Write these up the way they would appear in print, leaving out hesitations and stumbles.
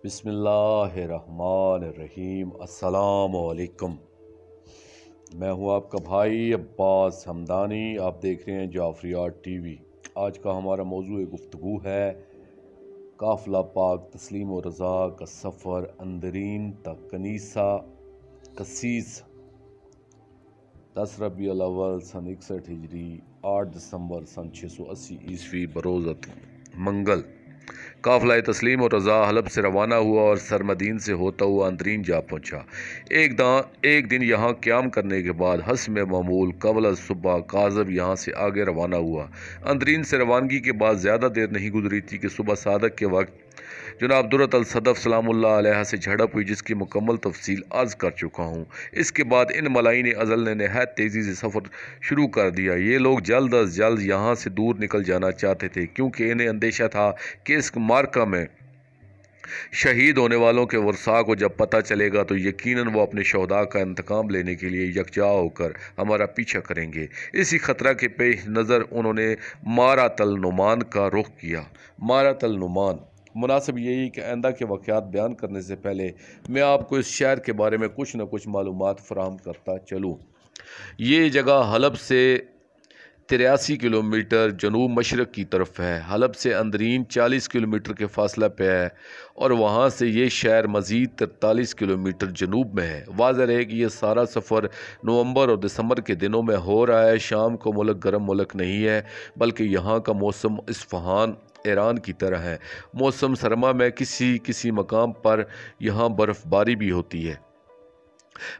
بسم اللہ الرحمن الرحیم۔ السلام علیکم۔ میں ہوں آپ کا بھائی عباس حمدانی۔ آپ دیکھ رہے ہیں جعفریات ٹی وی۔ آج کا ہمارا موضوع گفتگو ہے قافلہ پاک تسلیم و رضا کا سفر اندرین تا کنیسہ قسیس 10 ربیع الاول سن 61 ہجری 8 دسمبر سن 680 عیسوی بروز منگل قافلہ تسلیم و رضا حلب سے روانہ ہوا اور سرمدین سے ہوتا ہوا اندرین جا پہنچا۔ ایک دن یہاں قیام کرنے کے بعد حسب معمول قبل الصبح کاذب یہاں سے آگے روانہ ہوا۔ اندرین سے روانگی کے بعد زیادہ دیر نہیں گزری تھی کہ صبح صادق کے وقت جناب درۃ الصدف سلام اللہ علیہ سے جھڑپ ہوئی، جس کی مکمل تفصیل عرض کر چکا ہوں۔ اس کے بعد ان ملائین ازل نے نہایت تیزی سے سفر شروع کر دیا۔ یہ لوگ جلد از جلد یہاں سے دور نکل جانا چاہتے تھے، کیونکہ انہیں اندیشہ تھا کہ اس معرکہ میں شہید ہونے والوں کے ورثاء کو جب پتہ چلے گا تو یقیناً وہ اپنے شہداء کا انتقام لینے کے لیے یکجا ہو کر ہمارا پیچھا کریں گے۔ اسی خطرہ کے پیش نظر انہوں نے مارات النعمان کا رخ کیا۔ مارات النعمان مناسب یہی کہ آئندہ کے واقعات بیان کرنے سے پہلے میں آپ کو اس شہر کے بارے میں کچھ نہ کچھ معلومات فراہم کرتا چلوں۔ یہ جگہ حلب سے 83 کلومیٹر جنوب مشرق کی طرف ہے۔ حلب سے اندرین 40 کلومیٹر کے فاصلہ پہ ہے اور وہاں سے یہ شہر مزید 43 کلومیٹر جنوب میں ہے۔ واضح ہے کہ یہ سارا سفر نومبر اور دسمبر کے دنوں میں ہو رہا ہے۔ شام کو ملک گرم ملک نہیں ہے، بلکہ یہاں کا موسم اصفہان ایران کی طرح ہے۔ موسم سرما میں کسی مقام پر یہاں برف باری بھی ہوتی ہے۔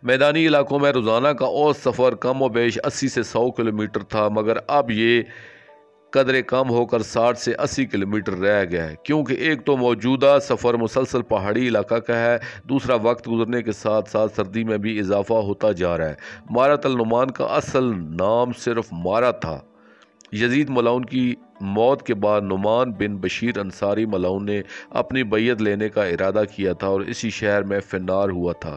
میدانی علاقوں میں روزانہ کا اوسط سفر کم و بیش 80 سے 100 کلومیٹر تھا، مگر اب یہ قدرے کم ہو کر 60 سے 80 کلومیٹر رہ گیا ہے، کیونکہ ایک تو موجودہ سفر مسلسل پہاڑی علاقہ کا ہے، دوسرا وقت گزرنے کے ساتھ ساتھ سردی میں بھی اضافہ ہوتا جا رہا ہے۔ مارات النعمان کا اصل نام صرف مارا تھا۔ یزید ملعون کی موت کے بعد نعمان بن بشیر انصاری ملعون نے اپنی بیعت لینے کا ارادہ کیا تھا اور اسی شہر میں فنار ہوا تھا۔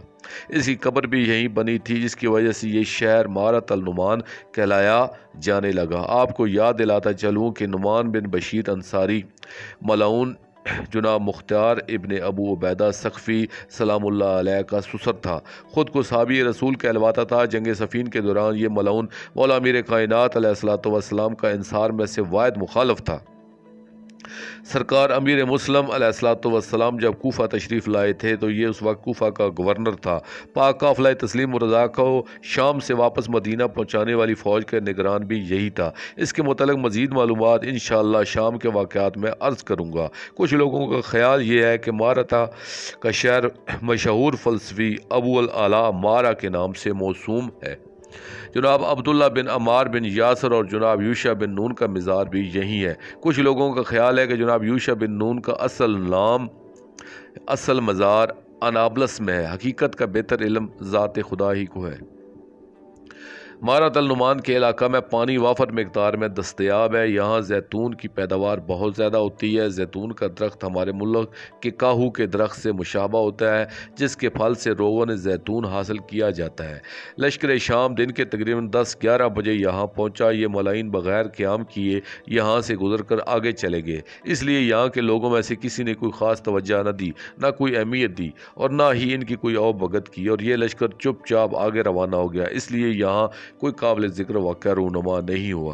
اس کی قبر بھی یہیں بنی تھی، جس کی وجہ سے یہ شہر مارات النعمان کہلایا جانے لگا۔ آپ کو یاد دلاتا چلوں کہ نعمان بن بشیر انصاری ملعون جناب مختار ابن ابو عبیدہ ثقفی سلام اللہ علیہ کا سسر تھا۔ خود کو صحابی رسول کہلواتا تھا۔ جنگ صفین کے دوران یہ ملعون مولا امیر کائنات علیہ السلام کا انصار میں سے واحد مخالف تھا۔ سرکار امیر مسلم علیہ السلام جب کوفہ تشریف لائے تھے تو یہ اس وقت کوفہ کا گورنر تھا۔ پاک قافلہ تسلیم و رضا کو شام سے واپس مدینہ پہنچانے والی فوج کا نگران بھی یہی تھا۔ اس کے متعلق مزید معلومات انشاءاللہ شام کے واقعات میں عرض کروں گا۔ کچھ لوگوں کا خیال یہ ہے کہ مارتا کا شہر مشہور فلسفی ابو الاعلیٰ مارا کے نام سے موسوم ہے۔ جناب عبداللہ بن عمار بن یاسر اور جناب یوشع بن نون کا مزار بھی یہی ہے۔ کچھ لوگوں کا خیال ہے کہ جناب یوشع بن نون کا اصل مزار انابلس میں ہے۔ حقیقت کا بہتر علم ذات خدا ہی کو ہے۔ مارات النعمان کے علاقہ میں پانی وافر مقدار میں دستیاب ہے۔ یہاں زیتون کی پیداوار بہت زیادہ ہوتی ہے۔ زیتون کا درخت ہمارے ملک کے کاہو کے درخت سے مشابہ ہوتا ہے، جس کے پھل سے روغن زیتون حاصل کیا جاتا ہے۔ لشکر شام دن کے تقریباً 10-11 بجے یہاں پہنچا۔ یہ ملائین بغیر قیام کیے یہاں سے گزر کر آگے چلے گئے، اس لیے یہاں کے لوگوں میں سے کسی نے کوئی خاص توجہ نہ دی، نہ کوئی اہمیت دی اور نہ ہی ان کی کوئی او بھگت کی، اور یہ لشکر چپ چاپ آگے روانہ ہو گیا۔ اس لیے یہاں کوئی قابل ذکر واقعہ رونما نہیں ہوا۔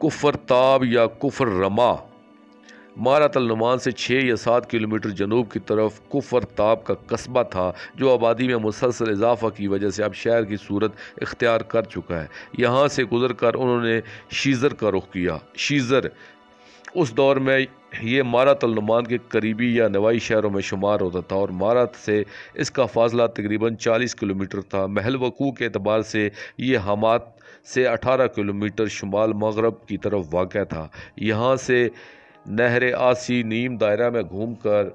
کفر تاب یا کفر رما مارات النعمان سے 6 یا 7 کلومیٹر جنوب کی طرف کفر تاب کا قصبہ تھا، جو آبادی میں مسلسل اضافہ کی وجہ سے اب شہر کی صورت اختیار کر چکا ہے۔ یہاں سے گزر کر انہوں نے شیزر کا رخ کیا۔ شیزر اس دور میں یہ مارات النعمان کے قریبی یا نوائی شہروں میں شمار ہوتا تھا اور مارات سے اس کا فاصلہ تقریباً 40 کلومیٹر تھا۔ محل وقوع کے اعتبار سے یہ حمات سے 18 کلومیٹر شمال مغرب کی طرف واقع تھا۔ یہاں سے نہر آسی نیم دائرہ میں گھوم کر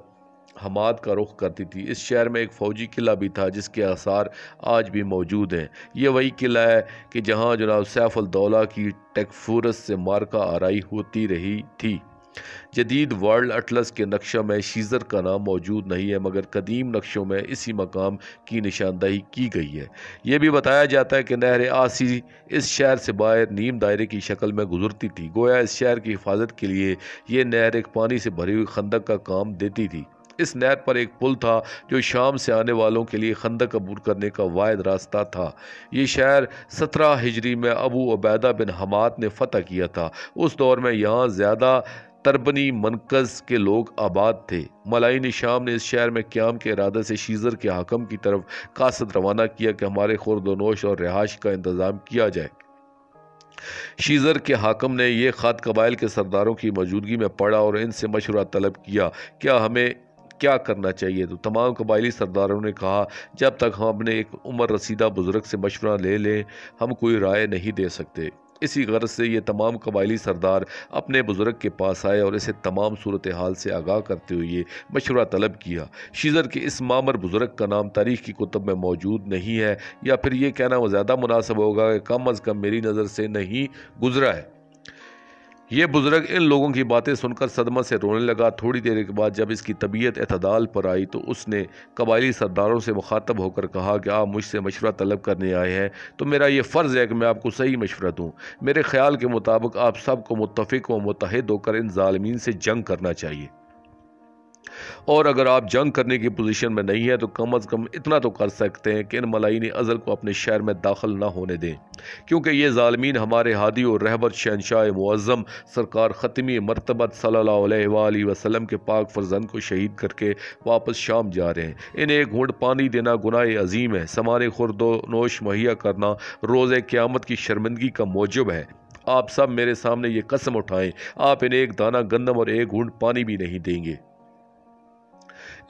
حماد کا رخ کرتی تھی۔ اس شہر میں ایک فوجی قلعہ بھی تھا، جس کے آثار آج بھی موجود ہیں۔ یہ وہی قلعہ ہے کہ جہاں جناب سیف الدولہ کی ٹیکفورس سے مارکہ آرائی ہوتی رہی تھی۔ جدید ورلڈ اٹلس کے نقشہ میں شیزر کا نام موجود نہیں ہے، مگر قدیم نقشوں میں اسی مقام کی نشاندہی کی گئی ہے۔ یہ بھی بتایا جاتا ہے کہ نہر آسی اس شہر سے باہر نیم دائرے کی شکل میں گزرتی تھی، گویا اس شہر کی حفاظت کے لیے یہ نہر ایک پانی سے بھری ہوئی خندق کا کام دیتی تھی۔ اس نہر پر ایک پل تھا جو شام سے آنے والوں کے لیے خندق عبور کرنے کا واحد راستہ تھا۔ یہ شہر 17 ہجری میں ابو عبیدہ بن حماد نے فتح کیا تھا۔ اس دور میں یہاں زیادہ تربنی منقذ کے لوگ آباد تھے۔ ملائی شام نے اس شہر میں قیام کے ارادے سے شیزر کے حاکم کی طرف قاصد روانہ کیا کہ ہمارے خورد و نوش اور رہائش کا انتظام کیا جائے۔ شیزر کے حاکم نے یہ خط قبائل کے سرداروں کی موجودگی میں پڑھا اور ان سے مشورہ طلب کیا کیا ہمیں کیا کرنا چاہیے۔ تو تمام قبائلی سرداروں نے کہا جب تک ہم اپنے ایک عمر رسیدہ بزرگ سے مشورہ لے لیں ہم کوئی رائے نہیں دے سکتے۔ اسی غرض سے یہ تمام قبائلی سردار اپنے بزرگ کے پاس آئے اور اسے تمام صورتحال سے آگاہ کرتے ہوئے مشورہ طلب کیا۔ شیزر کے اس مامر بزرگ کا نام تاریخ کی کتب میں موجود نہیں ہے، یا پھر یہ کہنا وہ زیادہ مناسب ہوگا کہ کم از کم میری نظر سے نہیں گزرا ہے۔ یہ بزرگ ان لوگوں کی باتیں سن کر صدمہ سے رونے لگا۔ تھوڑی دیر کے بعد جب اس کی طبیعت اعتدال پر آئی تو اس نے قبائلی سرداروں سے مخاطب ہو کر کہا کہ آپ مجھ سے مشورہ طلب کرنے آئے ہیں تو میرا یہ فرض ہے کہ میں آپ کو صحیح مشورہ دوں۔ میرے خیال کے مطابق آپ سب کو متفق و متحد ہو کر ان ظالمین سے جنگ کرنا چاہیے، اور اگر آپ جنگ کرنے کی پوزیشن میں نہیں ہیں تو کم از کم اتنا تو کر سکتے ہیں کہ ان ملائی ازل کو اپنے شہر میں داخل نہ ہونے دیں، کیونکہ یہ ظالمین ہمارے ہادی اور رہبر شہنشاہ معظم سرکار ختمی مرتبت صلی اللہ علیہ وآلہ وسلم کے پاک فرزند کو شہید کر کے واپس شام جا رہے ہیں۔ انہیں ایک گھونٹ پانی دینا گناہ عظیم ہے، سامان خورد و نوش مہیا کرنا روز قیامت کی شرمندگی کا موجب ہے۔ آپ سب میرے سامنے یہ قسم اٹھائیں آپ انہیں ایک دانہ گندم اور ایک گھونٹ پانی بھی نہیں دیں گے۔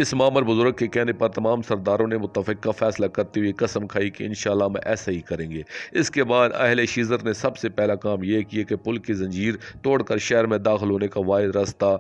اس مامر بزرگ کے کہنے پر تمام سرداروں نے متفقہ فیصلہ کرتے ہوئے قسم کھائی کہ انشاءاللہ میں ایسا ہی کریں گے۔ اس کے بعد اہل شیزر نے سب سے پہلا کام یہ کیا کہ پل کی زنجیر توڑ کر شہر میں داخل ہونے کا واحد راستہ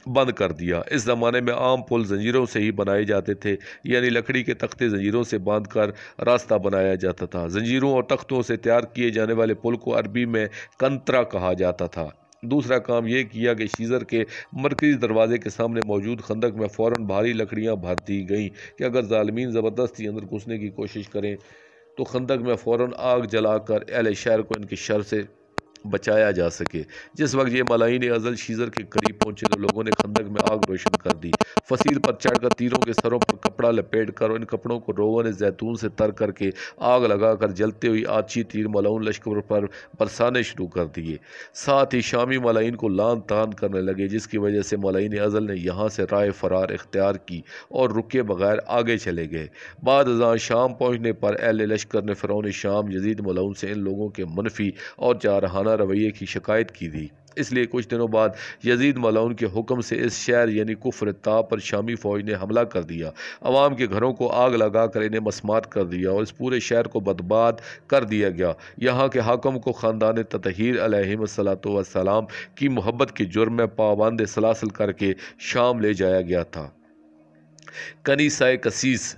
بند کر دیا۔ اس زمانے میں عام پل زنجیروں سے ہی بنائے جاتے تھے، یعنی لکڑی کے تختے زنجیروں سے باندھ کر راستہ بنایا جاتا تھا۔ زنجیروں اور تختوں سے تیار کیے جانے والے پل کو عربی میں کنترا کہا جاتا تھا۔ دوسرا کام یہ کیا کہ شیزر کے مرکزی دروازے کے سامنے موجود خندق میں فوراً بھاری لکڑیاں بھر دی گئیں کہ اگر ظالمین زبردستی اندر گھسنے کی کوشش کریں تو خندق میں فوراً آگ جلا کر اہل شہر کو ان کی شر سے بچایا جا سکے۔ جس وقت یہ ملائی ازل شیزر کے قریب پہنچے تو لوگوں نے خندق میں آگ روشن کر دی۔ فصیل پر چڑھ کر تیروں کے سروں پر کپڑا لپیٹ کر اور ان کپڑوں کو روغن زیتون سے تر کر کے آگ لگا کر جلتے ہوئی آتشی تیر ملاؤن لشکر پر برسانے شروع کر دیے۔ ساتھ ہی شامی ملائین کو لان تان کرنے لگے، جس کی وجہ سے ملائی ازل نے یہاں سے راہ فرار اختیار کی اور رکے بغیر آگے چلے گئے۔ بعد ازاں شام پہنچنے پر اہل لشکر نے فرعون شام یزید ملعون سے ان لوگوں کے منفی اور جارحانہ رویے کی شکایت کی تھی۔ اس لیے کچھ دنوں بعد یزید ملعون کے حکم سے اس شہر یعنی کفر طاب پر شامی فوج نے حملہ کر دیا، عوام کے گھروں کو آگ لگا کر انہیں مسمار کر دیا اور اس پورے شہر کو برباد کر دیا گیا۔ یہاں کے حاکم کو خاندان تطہیر علیہم السلام کی محبت کے جرم میں پابند سلاسل کر کے شام لے جایا گیا تھا۔ کنیسہ قسیس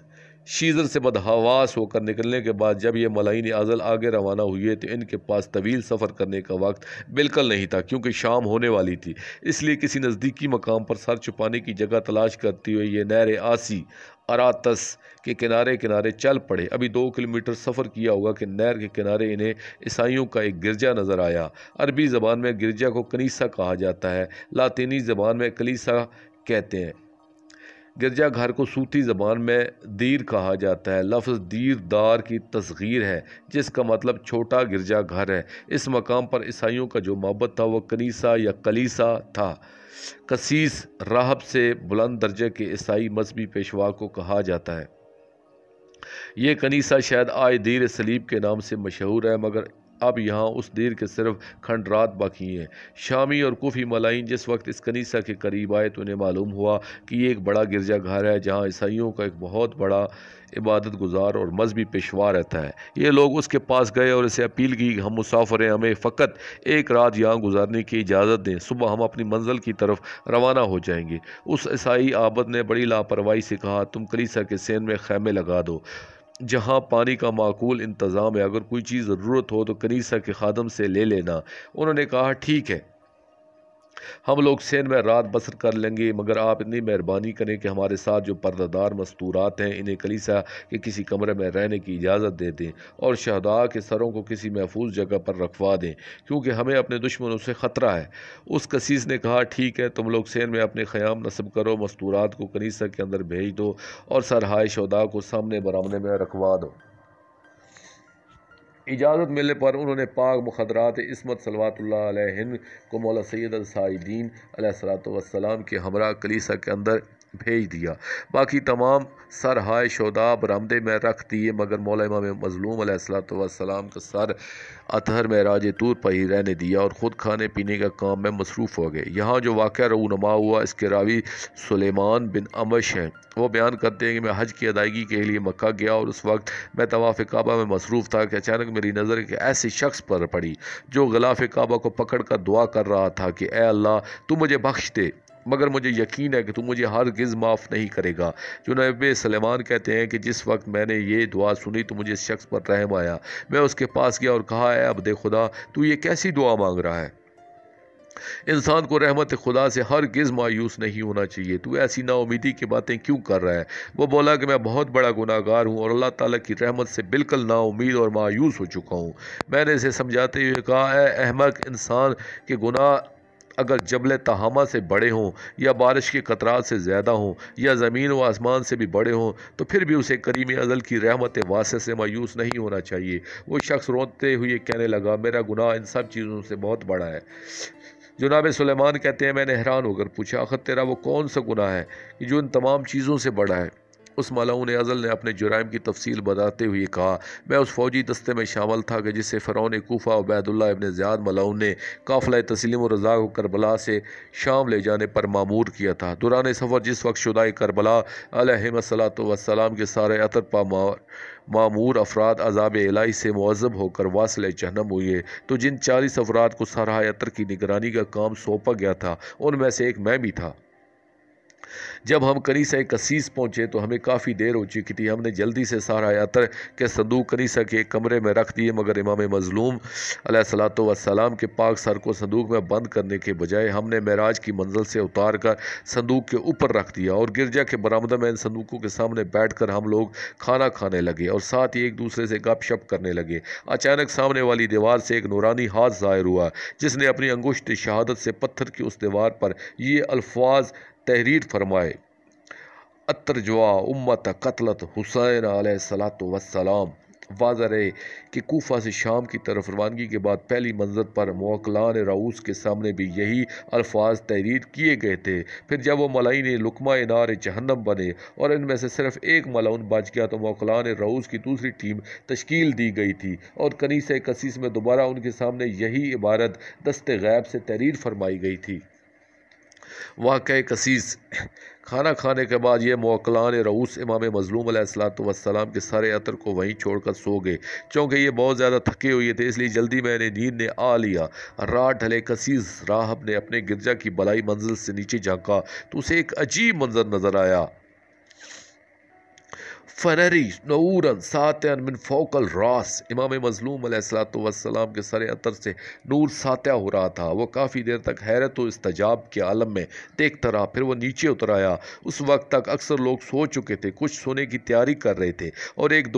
شیزر سے بدحواس ہو کر نکلنے کے بعد جب یہ ملائی ازل آگے روانہ ہوئے تو ان کے پاس طویل سفر کرنے کا وقت بالکل نہیں تھا، کیونکہ شام ہونے والی تھی۔ اس لیے کسی نزدیکی مقام پر سر چھپانے کی جگہ تلاش کرتے ہوئے یہ نہر آسی اراتس کے کنارے کنارے چل پڑے۔ ابھی 2 کلومیٹر سفر کیا ہوگا کہ نہر کے کنارے انہیں عیسائیوں کا ایک گرجا نظر آیا۔ عربی زبان میں گرجا کو کنیسہ کہا جاتا ہے، لاطینی زبان میں کلیسا کہتے ہیں۔ گرجا گھر کو صوتی زبان میں دیر کہا جاتا ہے۔ لفظ دیر دار کی تصغیر ہے جس کا مطلب چھوٹا گرجا گھر ہے۔ اس مقام پر عیسائیوں کا جو معبد تھا وہ کنیسہ یا کلیسا تھا۔ قسیس راہب سے بلند درجے کے عیسائی مذہبی پیشوا کو کہا جاتا ہے۔ یہ کنیسہ شاید آج دیر صلیب کے نام سے مشہور ہے، مگر اب یہاں اس دیر کے صرف کھنڈرات باقی ہیں۔ شامی اور کوفی ملائین جس وقت اس کنیسہ کے قریب آئے تو انہیں معلوم ہوا کہ یہ ایک بڑا گرجا گھر ہے جہاں عیسائیوں کا ایک بہت بڑا عبادت گزار اور مذہبی پیشوا رہتا ہے۔ یہ لوگ اس کے پاس گئے اور اسے اپیل کی کہ ہم مسافر ہیں، ہمیں فقط ایک رات یہاں گزارنے کی اجازت دیں، صبح ہم اپنی منزل کی طرف روانہ ہو جائیں گے۔ اس عیسائی عابد نے بڑی لاپرواہی سے کہا تم کلیسا کے سین میں خیمے لگا دو جہاں پانی کا معقول انتظام ہے، اگر کوئی چیز ضرورت ہو تو کنیسہ کے خادم سے لے لینا۔ انہوں نے کہا ٹھیک ہے۔ ہم لوگ سین میں رات بسر کر لیں گے، مگر آپ اتنی مہربانی کریں کہ ہمارے ساتھ جو پردہ دار مستورات ہیں انہیں کلیسا کے کسی کمرے میں رہنے کی اجازت دے دیں اور شہداء کے سروں کو کسی محفوظ جگہ پر رکھوا دیں، کیونکہ ہمیں اپنے دشمنوں سے خطرہ ہے۔ اس قسیس نے کہا، ٹھیک ہے، تم لوگ سین میں اپنے خیام نصب کرو، مستورات کو کنیسہ کے اندر بھیج دو اور سرہائے شہداء کو سامنے برآمدے میں رکھوا دو۔ اجازت ملنے پر انہوں نے پاک مخدرات عصمت صلوات اللہ علیہن کو مولا سید السائدین علیہ السلام کے ہمراہ کلیسا کے اندر بھیج دیا۔ باقی تمام سرہائے شہداء برآمدے میں رکھ دیے، مگر مولا امام مظلوم علیہ السلام کا سر اطہر معراج طور پر ہی رہنے دیا اور خود کھانے پینے کا کام میں مصروف ہو گئے۔ یہاں جو واقعہ رونما ہوا اس کے راوی سلیمان بن امش ہیں۔ وہ بیان کرتے ہیں کہ میں حج کی ادائیگی کے لیے مکہ گیا اور اس وقت میں طواف کعبہ میں مصروف تھا کہ اچانک میری نظر ایک ایسے شخص پر پڑی جو غلاف کعبہ کو پکڑ کر دعا کر رہا تھا کہ اے اللہ تو مجھے بخش دے، مگر مجھے یقین ہے کہ تو مجھے ہرگز معاف نہیں کرے گا۔ جناب سلیمان کہتے ہیں کہ جس وقت میں نے یہ دعا سنی تو مجھے اس شخص پر رحم آیا۔ میں اس کے پاس گیا اور کہا، اے عبد خدا، تو یہ کیسی دعا مانگ رہا ہے؟ انسان کو رحمت خدا سے ہرگز مایوس نہیں ہونا چاہیے، تو ایسی نا امیدی کی باتیں کیوں کر رہا ہے؟ وہ بولا کہ میں بہت بڑا گناہ گار ہوں اور اللہ تعالیٰ کی رحمت سے بالکل نا امید اور مایوس ہو چکا ہوں۔ میں نے اسے سمجھاتے ہوئے کہا، اے احمق انسان، کے گناہ اگر جبل تہامہ سے بڑے ہوں یا بارش کے قطرات سے زیادہ ہوں یا زمین و آسمان سے بھی بڑے ہوں تو پھر بھی اسے کریم ازل کی رحمت واسع سے مایوس نہیں ہونا چاہیے۔ وہ شخص روتے ہوئے کہنے لگا، میرا گناہ ان سب چیزوں سے بہت بڑا ہے۔ جناب سلیمان کہتے ہیں، میں نے حیران ہو کر پوچھا، آخر تیرا وہ کون سا گناہ ہے کہ جو ان تمام چیزوں سے بڑا ہے؟ اس ملعون ازل نے اپنے جرائم کی تفصیل بتاتے ہوئے کہا، میں اس فوجی دستے میں شامل تھا کہ جسے فرعون کوفہ عبید اللہ ابن زیاد ملعون نے قافلہ تسلیم و رضا کو کربلا سے شام لے جانے پر مامور کیا تھا۔ دوران سفر جس وقت شہدائے کربلا علیہم السلام کے سارے عطر پا معمور افراد عذاب الہی سے معذب ہو کر واصل جہنم ہوئے، تو جن 40 افراد کو سارہ عطر کی نگرانی کا کام سونپا گیا تھا ان میں سے ایک میں بھی تھا۔ جب ہم کنیسہ قسیس پہنچے تو ہمیں کافی دیر ہو چکی تھی۔ ہم نے جلدی سے سارہ عطر کے صندوق کنیسہ کے ایک کمرے میں رکھ دیے، مگر امام مظلوم علیہ السلام کے پاک سر کو صندوق میں بند کرنے کے بجائے ہم نے معراج کی منزل سے اتار کر صندوق کے اوپر رکھ دیا اور گرجا کے برآمدہ میں ان صندوقوں کے سامنے بیٹھ کر ہم لوگ کھانا کھانے لگے اور ساتھ ہی ایک دوسرے سے گپ شپ کرنے لگے۔ اچانک سامنے والی دیوار سے ایک نورانی ہاتھ ظاہر ہوا جس نے اپنی انگشت شہادت سے پتھر کی اس دیوار پر یہ الفاظ تحریر فرمائے، اترجوا امت قتلت حسین علیہ السلام۔ واضح رہے کہ کوفہ سے شام کی طرف روانگی کے بعد پہلی منزل پر موکلان رؤوس کے سامنے بھی یہی الفاظ تحریر کیے گئے تھے۔ پھر جب وہ ملعین لقمہ نار جہنم بنے اور ان میں سے صرف ایک ملعون بچ گیا تو موکلان رؤوس کی دوسری ٹیم تشکیل دی گئی تھی اور کنیسہ قسیس میں دوبارہ ان کے سامنے یہی عبارت دست غیب سے تحریر فرمائی گئی تھی۔ واقعہ قسیس۔ کھانا کھانے کے بعد یہ موکلان رؤوس امام مظلوم علیہ السلام کے سارے عطر کو وہیں چھوڑ کر سو گئے۔ چونکہ یہ بہت زیادہ تھکے ہوئے تھے اس لیے جلدی میں نے نیند نے آ لیا۔ رات ڈھلے قسیس راہب نے اپنے گرجا کی بلائی منزل سے نیچے جھانکا تو اسے ایک عجیب منظر نظر آیا۔ فنری نورن ساتن من فوق الراس، امام مظلوم علیہ السلام کے سر عطر سے نور ساتیا ہو رہا تھا۔ وہ کافی دیر تک حیرت و استعجاب کے عالم میں دیکھتا رہا، پھر وہ نیچے اتر آیا۔ اس وقت تک اکثر لوگ سو چکے تھے، کچھ سونے کی تیاری کر رہے تھے اور ایک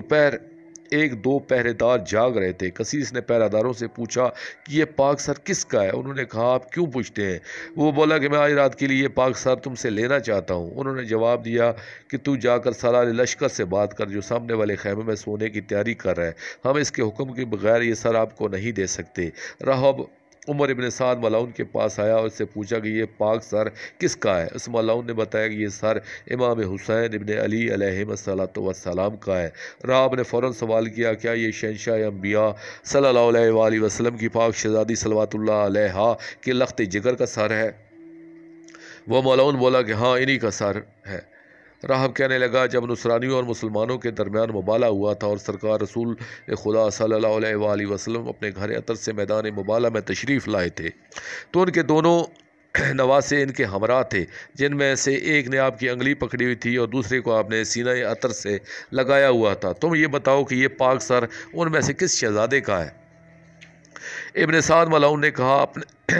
دو پہرے دار جاگ رہے تھے۔ قسیس نے پہرہ داروں سے پوچھا کہ یہ پاک سر کس کا ہے؟ انہوں نے کہا، آپ کیوں پوچھتے ہیں؟ وہ بولا کہ میں آج رات کے لیے یہ پاک سر تم سے لینا چاہتا ہوں۔ انہوں نے جواب دیا کہ تو جا کر سالار لشکر سے بات کر جو سامنے والے خیمے میں سونے کی تیاری کر رہا ہے، ہم اس کے حکم کے بغیر یہ سر آپ کو نہیں دے سکتے۔ راہب عمر ابن سعد ملعون کے پاس آیا اور اس سے پوچھا کہ یہ پاک سر کس کا ہے؟ اس ملعون نے بتایا کہ یہ سر امام حسین ابن علی علیہ السلام کا ہے۔ راہب نے فوراً سوال کیا، کیا یہ شہنشاہ انبیاء صلی اللہ علیہ وآلہ وسلم کی پاک شہزادی صلوات اللہ علیہا کے لخت جگر کا سر ہے؟ وہ ملعون بولا کہ ہاں، انہی کا سر ہے۔ راہب کہنے لگا، جب نصرانیوں اور مسلمانوں کے درمیان مبالہ ہوا تھا اور سرکار رسول خدا صلی اللہ علیہ وآلہ وسلم اپنے گھر عطر سے میدان مبالہ میں تشریف لائے تھے تو ان کے دونوں نواسے ان کے ہمراہ تھے، جن میں سے ایک نے آپ کی انگلی پکڑی ہوئی تھی اور دوسرے کو آپ نے سینہ عطر سے لگایا ہوا تھا۔ تم یہ بتاؤ کہ یہ پاک سر ان میں سے کس شہزادے کا ہے؟ ابن سعد ملعون نے کہا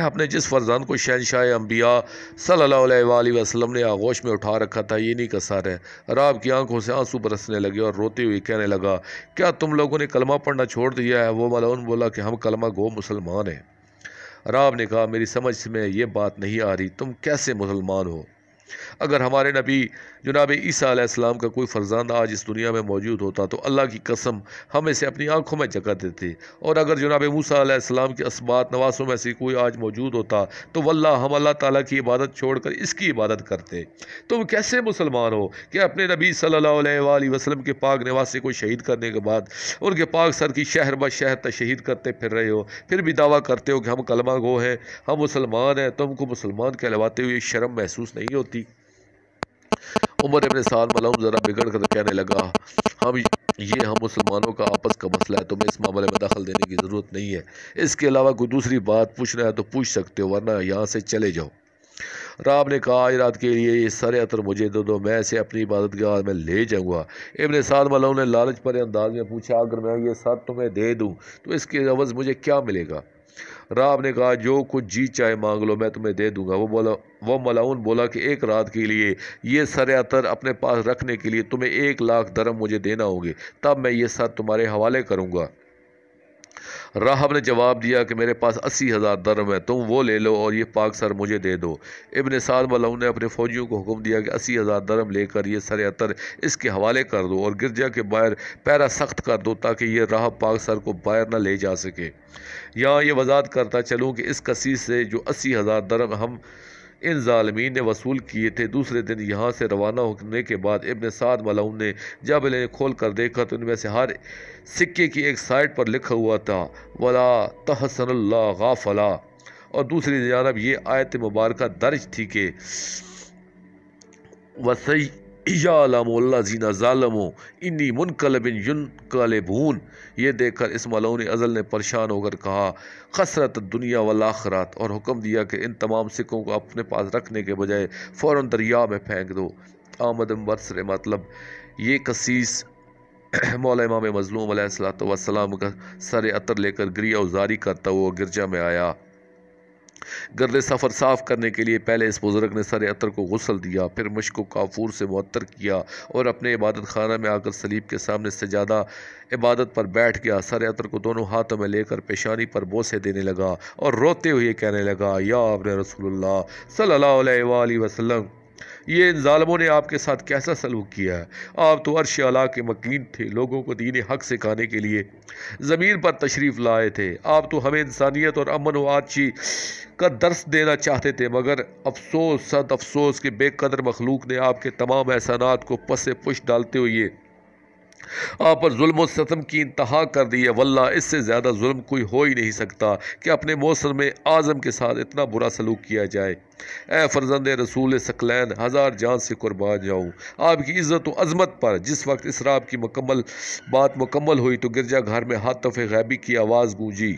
اپنے جس فرزند کو شہنشاہ انبیاء صلی اللہ علیہ وآلہ وسلم نے آغوش میں اٹھا رکھا تھا یہ نہیں قصر ہے۔ راب کی آنکھوں سے آنسو برسنے لگے اور روتے ہوئے کہنے لگا کیا تم لوگوں نے کلمہ پڑھنا چھوڑ دیا ہے؟ وہ ملعون بولا کہ ہم کلمہ گو مسلمان ہیں۔ راب نے کہا میری سمجھ میں یہ بات نہیں آ رہی، تم کیسے مسلمان ہو؟ اگر ہمارے نبی جناب عیسیٰ علیہ السلام کا کوئی فرزند آج اس دنیا میں موجود ہوتا تو اللہ کی قسم ہم اسے اپنی آنکھوں میں جگہ دیتے، اور اگر جناب موسیٰ علیہ السلام کے اسباط نواسوں میں سے کوئی آج موجود ہوتا تو واللہ ہم اللہ تعالیٰ کی عبادت چھوڑ کر اس کی عبادت کرتے۔ تم کیسے مسلمان ہو کہ اپنے نبی صلی اللہ علیہ وآلہ وسلم کے پاک نواسے کو شہید کرنے کے بعد ان کے پاک سر کی شہر بہ شہر تشہید کرتے پھر رہے ہو، پھر بھی دعویٰ کرتے ہو کہ ہم کلمہ گو ہیں، ہم مسلمان ہیں؟ تم کو مسلمان کہلواتے ہوئے شرم محسوس نہیں ہوتی؟ عمر ابن سعد ملعون ذرا بگڑ کر کہنے لگا ہم مسلمانوں کا آپس کا مسئلہ ہے، تمہیں اس معاملے میں دخل دینے کی ضرورت نہیں ہے، اس کے علاوہ کوئی دوسری بات پوچھنا ہے تو پوچھ سکتے ہو ورنہ یہاں سے چلے جاؤ۔ راب نے کہا آج رات کے لیے یہ سر عطر مجھے دے دو، میں اسے اپنی عبادت گاہ میں لے جاؤں گا۔ ابن سعد ملعون نے لالچ بھرے انداز میں پوچھا اگر میں یہ سر تمہیں دے دوں تو اس کے عوض مجھے کیا ملے گا؟ راب نے کہا جو کچھ جی چاہے مانگ لو میں تمہیں دے دوں گا۔ وہ ملعون بولا کہ ایک رات کے لیے یہ سر عطر اپنے پاس رکھنے کے لیے تمہیں 1,00,000 درہم مجھے دینا ہوں گے، تب میں یہ سر تمہارے حوالے کروں گا۔ راہب نے جواب دیا کہ میرے پاس 80,000 درہم ہے، تم وہ لے لو اور یہ پاک سر مجھے دے دو۔ ابن سعد ملعون نے اپنے فوجیوں کو حکم دیا کہ 80,000 درہم لے کر یہ سر عطر اس کے حوالے کر دو اور گرجا کے باہر پہرا سخت کر دو تاکہ یہ راہب پاک سر کو باہر نہ لے جا سکے۔ یہاں یہ وضاحت کرتا چلوں کہ اس کسیس سے جو 80,000 درہم ہم ان ظالمین نے وصول کیے تھے، دوسرے دن یہاں سے روانہ ہونے کے بعد ابن سعد ملعون نے جب انہیں کھول کر دیکھا تو ان میں سے ہر سکے کی ایک سائٹ پر لکھا ہوا تھا وَلَا تَحْسَنُ اللَّهَ غَافَلًا، اور دوسری جانب یہ آیت مبارکہ درج تھی کہ وَسَيَعْلَمُ الَّذِينَ ظَلَمُوا إِنِّي مُنْقَلِبٌ يَنْقَلِبُونَ۔ یہ دیکھ کر اس ملعون ازل نے پریشان ہو کر کہا خسرت الدنیا والآخرت، اور حکم دیا کہ ان تمام سکوں کو اپنے پاس رکھنے کے بجائے فوراً دریا میں پھینک دو۔ آمد مبصر مطلب یہ قسیس مولا امام مظلوم علیہ السلام کا سر عطر لے کر گریہ وزاری کرتا ہوا گرجا میں آیا۔ گرد سفر صاف کرنے کے لیے پہلے اس بزرگ نے سر عطر کو غسل دیا، پھر مشک و کافور سے معطر کیا اور اپنے عبادت خانہ میں آ کر صلیب کے سامنے سجادہ عبادت پر بیٹھ گیا۔ سر عطر کو دونوں ہاتھوں میں لے کر پیشانی پر بوسے دینے لگا اور روتے ہوئے کہنے لگا یا ابن رسول اللہ صلی اللہ علیہ وآلہ وسلم، یہ ان ظالموں نے آپ کے ساتھ کیسا سلوک کیا ہے؟ آپ تو عرش اعلیٰ کے مکین تھے، لوگوں کو دین حق سکھانے کے لیے زمین پر تشریف لائے تھے، آپ تو ہمیں انسانیت اور امن و آچی کا درس دینا چاہتے تھے، مگر افسوس صد افسوس کہ بے قدر مخلوق نے آپ کے تمام احسانات کو پس پش ڈالتے ہوئے آپ پر ظلم و ستم کی انتہا کر دی ہے۔ واللہ اس سے زیادہ ظلم کوئی ہو ہی نہیں سکتا کہ اپنے موسم اعظم کے ساتھ اتنا برا سلوک کیا جائے۔ اے فرزند رسول ثقلین، 1000 جان سے قربان جاؤں آپ کی عزت و عظمت پر۔ جس وقت اسراب کی بات مکمل ہوئی تو گرجا گھر میں ہاتف غیبی کی آواز گونجی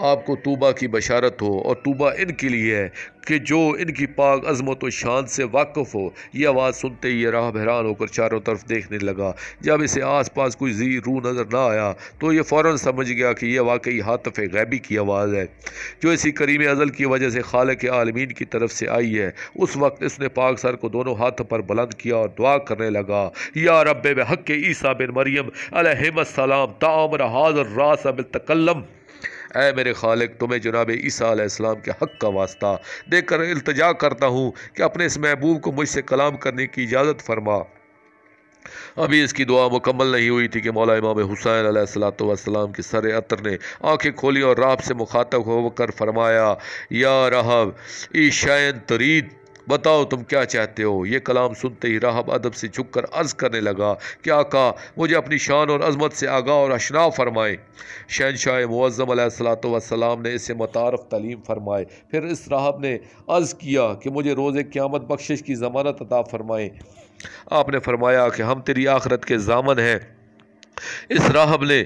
آپ کو توبہ کی بشارت ہو، اور توبہ ان کے لیے ہے کہ جو ان کی پاک عظمت و شان سے واقف ہو۔ یہ آواز سنتے ہی یہ راہ حیران ہو کر چاروں طرف دیکھنے لگا۔ جب اسے آس پاس کوئی ذی روح نظر نہ آیا تو یہ فوراً سمجھ گیا کہ یہ واقعی ہاتف غیبی کی آواز ہے جو اسی کریم ازل کی وجہ سے خالق عالمین کی طرف سے آئی ہے۔ اس وقت اس نے پاک سر کو دونوں ہاتھوں پر بلند کیا اور دعا کرنے لگا یا رب بحق عیسیٰ بن مریم علیہ السلام تعامر حاضر راس بالتکلم، اے میرے خالق تمہیں جناب عیسیٰ علیہ السلام کے حق کا واسطہ دے کر التجا کرتا ہوں کہ اپنے اس محبوب کو مجھ سے کلام کرنے کی اجازت فرما۔ ابھی اس کی دعا مکمل نہیں ہوئی تھی کہ مولا امام حسین علیہ السلام کی سر عطر نے آنکھیں کھولی اور راہب سے مخاطب ہو کر فرمایا یا راہب ایشین ترید، بتاؤ تم کیا چاہتے ہو؟ یہ کلام سنتے ہی راہب ادب سے جھک کر عرض کرنے لگا کہ آقا مجھے اپنی شان اور عظمت سے آگاہ اور اشنا فرمائیں۔ شہنشاہ معظم علیہ السلام نے اسے متعارف تعلیم فرمائے۔ پھر اس راہب نے عرض کیا کہ مجھے روز قیامت بخشش کی ضمانت عطا فرمائیں۔ آپ نے فرمایا کہ ہم تیری آخرت کے ضامن ہیں۔ اس راہب نے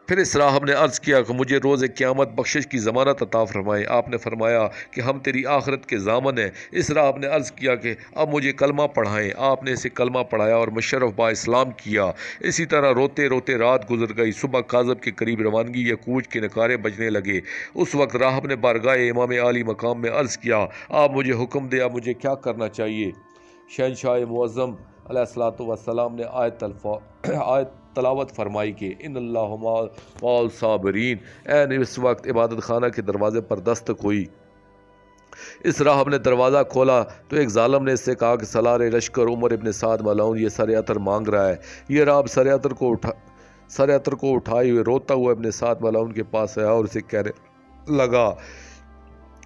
پھر اس راہب نے عرض کیا کہ مجھے روز قیامت بخشش کی ضمانت عطا فرمائے۔ آپ نے فرمایا کہ ہم تیری آخرت کے ضامن ہیں۔ اس راہب نے عرض کیا کہ اب مجھے کلمہ پڑھائیں۔ آپ نے اسے کلمہ پڑھایا اور مشرف با اسلام کیا۔ اسی طرح روتے روتے رات گزر گئی۔ صبح کاذب کے قریب روانگی یا کوچ کے نکارے بجنے لگے۔ اس وقت راہب نے بارگاہ امام عالی مقام میں عرض کیا، آپ مجھے حکم دے، اب مجھے کیا کرنا چاہیے؟ شہنشاہ معظم علیہ الصلوۃ والسلام نے آیت تلاوت فرمائی کہ ان اللہ مع الصابرین۔ اس وقت عبادت خانہ کے دروازے پر دستک ہوئی۔ اس راہب نے دروازہ کھولا تو ایک ظالم نے اس سے کہا کہ سالار لشکر عمر ابن سعد ملعون یہ سر عطر مانگ رہا ہے۔ یہ راہب سر عطر کو اٹھائے ہوئے روتا ہوا ابن سعد ملعون کے پاس آیا اور اسے کہنے لگا،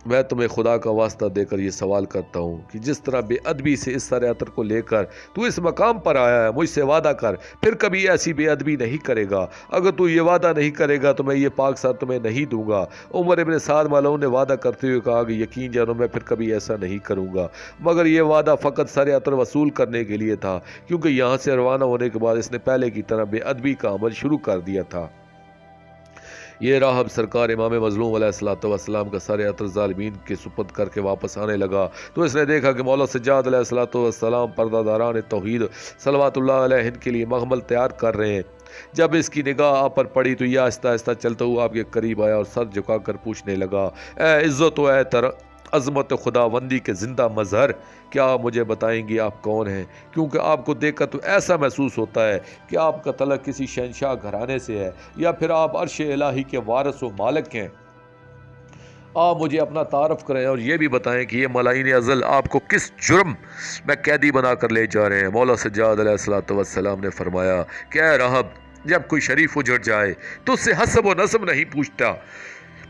میں تمہیں خدا کا واسطہ دے کر یہ سوال کرتا ہوں کہ جس طرح بے ادبی سے اس سر عطر کو لے کر تو اس مقام پر آیا ہے، مجھ سے وعدہ کر پھر کبھی ایسی بے ادبی نہیں کرے گا۔ اگر تو یہ وعدہ نہیں کرے گا تو میں یہ پاک سر تمہیں نہیں دوں گا۔ عمر ابن سعد ملعون نے وعدہ کرتے ہوئے کہا کہ یقین جانو میں پھر کبھی ایسا نہیں کروں گا، مگر یہ وعدہ فقط سر عطر وصول کرنے کے لیے تھا، کیونکہ یہاں سے روانہ ہونے کے بعد اس نے پہلے کی طرح بے ادبی کا عمل شروع کر دیا تھا۔ یہ راہب سرکار امام مظلوم علیہ الصلوۃ والسلام کا سر عطر ظالمین کے سپرد کر کے واپس آنے لگا تو اس نے دیکھا کہ مولا سجاد علیہ الصلوۃ والسلام پردہ داران توحید صلوات اللہ علیہ کے لیے مغمل تیار کر رہے ہیں۔ جب اس کی نگاہ آپ پر پڑی تو یہ آہستہ آہستہ چلتا ہوا آپ کے قریب آیا اور سر جھکا کر پوچھنے لگا، اے عزت و اے عظمت خداوندی کے زندہ مظہر، کیا آپ مجھے بتائیں گے آپ کون ہیں؟ کیونکہ آپ کو دیکھ کر تو ایسا محسوس ہوتا ہے کہ آپ کا تعلق کسی شہنشاہ گھرانے سے ہے یا پھر آپ عرش الہی کے وارث و مالک ہیں۔ آپ مجھے اپنا تعارف کریں اور یہ بھی بتائیں کہ یہ ملائین ازل آپ کو کس جرم میں قیدی بنا کر لے جا رہے ہیں؟ مولا سجاد علیہ الصلوۃ والسلام نے فرمایا کہ اے راہب، جب کوئی شریف اجڑ جائے تو اس سے حسب و نسب نہیں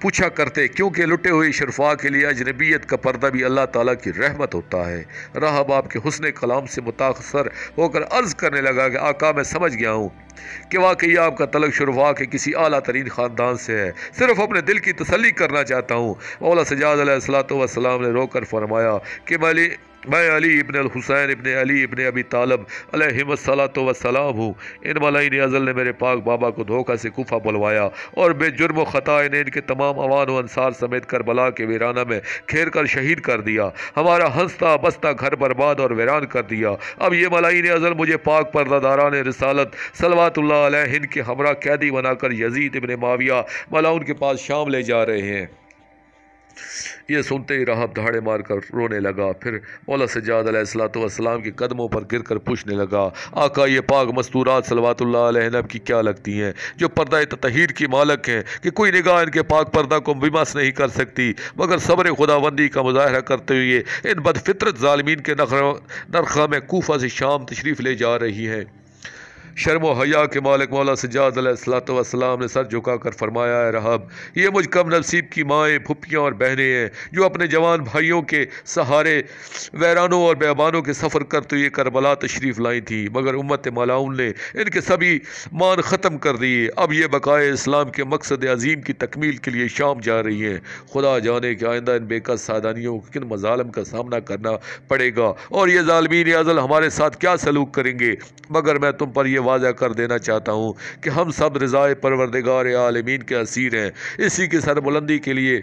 پوچھا کرتے، کیونکہ لٹے ہوئے شرفاء کے لیے اجنبیت کا پردہ بھی اللہ تعالیٰ کی رحمت ہوتا ہے۔ راہب آپ کے حسن کلام سے متاثر ہو کر عرض کرنے لگا کہ آقا میں سمجھ گیا ہوں کہ واقعی آپ کا تعلق شرفاء کے کسی اعلیٰ ترین خاندان سے ہے، صرف اپنے دل کی تسلی کرنا چاہتا ہوں۔ مولا سجاد علیہ الصلوۃ والسلام نے رو کر فرمایا کہ میں علی ابن الحسین ابن علی ابن ابی طالب علیہم الصلوۃ والسلام ہوں۔ ان ملائین ازل نے میرے پاک بابا کو دھوکہ سے کوفہ بلوایا اور بے جرم و خطا انہیں ان کے تمام عوان و انصار سمیت کربلا کے ویرانہ میں کھیر کر شہید کر دیا۔ ہمارا ہنستا بستا گھر برباد اور ویران کر دیا۔ اب یہ ملائین ازل مجھے پاک پردہ داران رسالت صلوات اللہ علیہ کے ہمراہ قیدی بنا کر یزید ابن معاویہ ملعون کے پاس شام لے جا رہے ہیں۔ یہ سنتے ہی راہب دہاڑے مار کر رونے لگا، پھر مولا سجاد علیہ الصلوۃ والسلام کے قدموں پر گر کر پوچھنے لگا، آقا یہ پاک مستورات صلوات اللہ علیہ اب کی کیا لگتی ہیں جو پردہ تطہیر کی مالک ہیں کہ کوئی نگاہ ان کے پاک پردہ کو بمس نہیں کر سکتی، مگر صبر خداوندی کا مظاہرہ کرتے ہوئے ان بد فطرت ظالمین کے نرخہ میں کوفہ سے شام تشریف لے جا رہی ہیں۔ شرم و حیا کے مالک مولا سجاد علیہ الصلوۃ والسلام نے سر جھکا کر فرمایا، اے راہب، یہ مجھ کم نصیب کی مائیں، پھپھیاں اور بہنیں ہیں جو اپنے جوان بھائیوں کے سہارے ویرانوں اور بیابانوں کے سفر کرتے ہوئے کربلا تشریف لائی تھیں، مگر امت ملعون نے ان کے سبھی مان ختم کر دیے۔ اب یہ بقائے اسلام کے مقصد عظیم کی تکمیل کے لیے شام جا رہی ہیں۔ خدا جانے کہ آئندہ ان بے کس سادانیوں کو کن مظالم کا سامنا کرنا پڑے گا اور یہ ظالمین ازل ہمارے ساتھ کیا سلوک کریں گے، مگر میں تم پر یہ واضح کر دینا چاہتا ہوں کہ ہم سب رضائے پروردگار عالمین کے اسیر ہیں۔ اسی کی سربلندی کے لیے،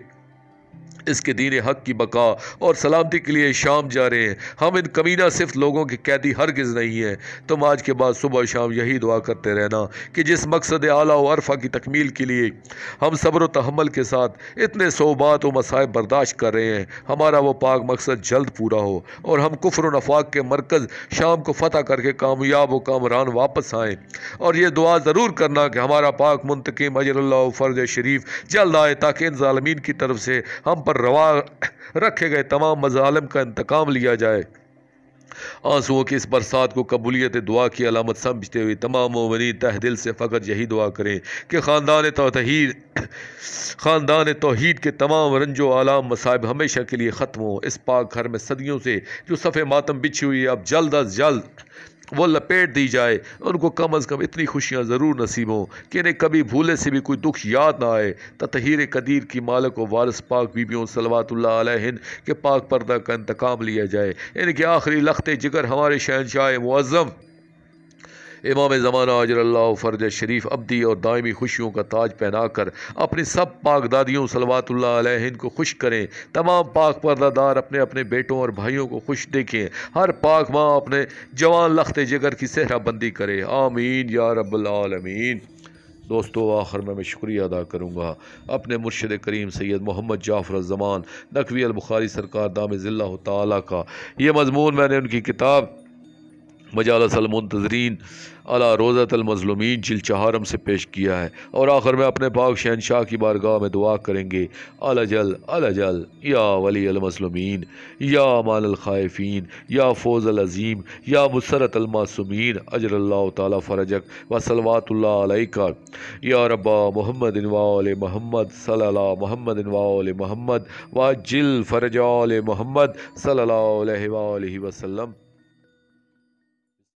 اس کے دین حق کی بقا اور سلامتی کے لیے شام جا رہے ہیں۔ ہم ان کمینہ صفت لوگوں کے قیدی ہرگز نہیں ہیں۔ تم آج کے بعد صبح و شام یہی دعا کرتے رہنا کہ جس مقصد اعلیٰ و عرفہ کی تکمیل کے لیے ہم صبر و تحمل کے ساتھ اتنے صعوبات و مصائب برداشت کر رہے ہیں، ہمارا وہ پاک مقصد جلد پورا ہو اور ہم کفر و نفاق کے مرکز شام کو فتح کر کے کامیاب و کامران واپس آئیں۔ اور یہ دعا ضرور کرنا کہ ہمارا پاک منتقم اجر اللہ فرج شریف جلد آئے تاکہ ان ظالمین کی طرف سے ہم پر روا رکھے گئے تمام مظالم کا انتقام لیا جائے۔ آنسوؤں کی اس برسات کو قبولیت دعا کی علامت سمجھتے ہوئے تمام مومنین تہ دل سے فقط یہی دعا کریں کہ خاندان توحید کے تمام رنج و آلام مصائب ہمیشہ کے لیے ختم ہوں۔ اس پاک گھر میں صدیوں سے جو صف ماتم بچھی ہوئی ہے اب جلد از جلد وہ لپیٹ دی جائے۔ ان کو کم از کم اتنی خوشیاں ضرور نصیب ہوں کہ انہیں کبھی بھولے سے بھی کوئی دکھ یاد نہ آئے۔ تطہیر قدیر کی مالک و وارث پاک بیبیوں صلوات اللہ علیہ کے پاک پردہ کا انتقام لیا جائے۔ ان کے آخری لخت جگر ہمارے شہنشاہ معظم امام زمانہ اجر اللہ فرج شریف ابدی اور دائمی خوشیوں کا تاج پہنا کر اپنی سب پاک دادیوں صلوات اللہ علیہن کو خوش کریں۔ تمام پاک پردہ دار اپنے اپنے بیٹوں اور بھائیوں کو خوش دیکھیں۔ ہر پاک ماں اپنے جوان لخت جگر کی صحرا بندی کرے، آمین یا رب العالمین۔ دوستو آخر میں شکریہ ادا کروں گا اپنے مرشد کریم سید محمد جعفر الزمان نقوی البخاری سرکار دامِ اللہ تعالیٰ کا۔ یہ مضمون میں نے ان کی کتاب مجالس المنتظرین علی روضۃ المظلومین جلد 4 سے پیش کیا ہے، اور آخر میں اپنے پاک شہنشاہ کی بارگاہ میں دعا کریں گے، الجل الجل یا ولی المظلومین، یا امان الخائفین، یا فوز العظیم، یا مسرت المعصومین، اجر اللہ تعالیٰ فرجک و صلوات اللہ علیک یا رب محمد و آل محمد صلی اللہ محمد و آل محمد و جل فرج آل محمد صلی اللہ علیہ وآلہ وسلم۔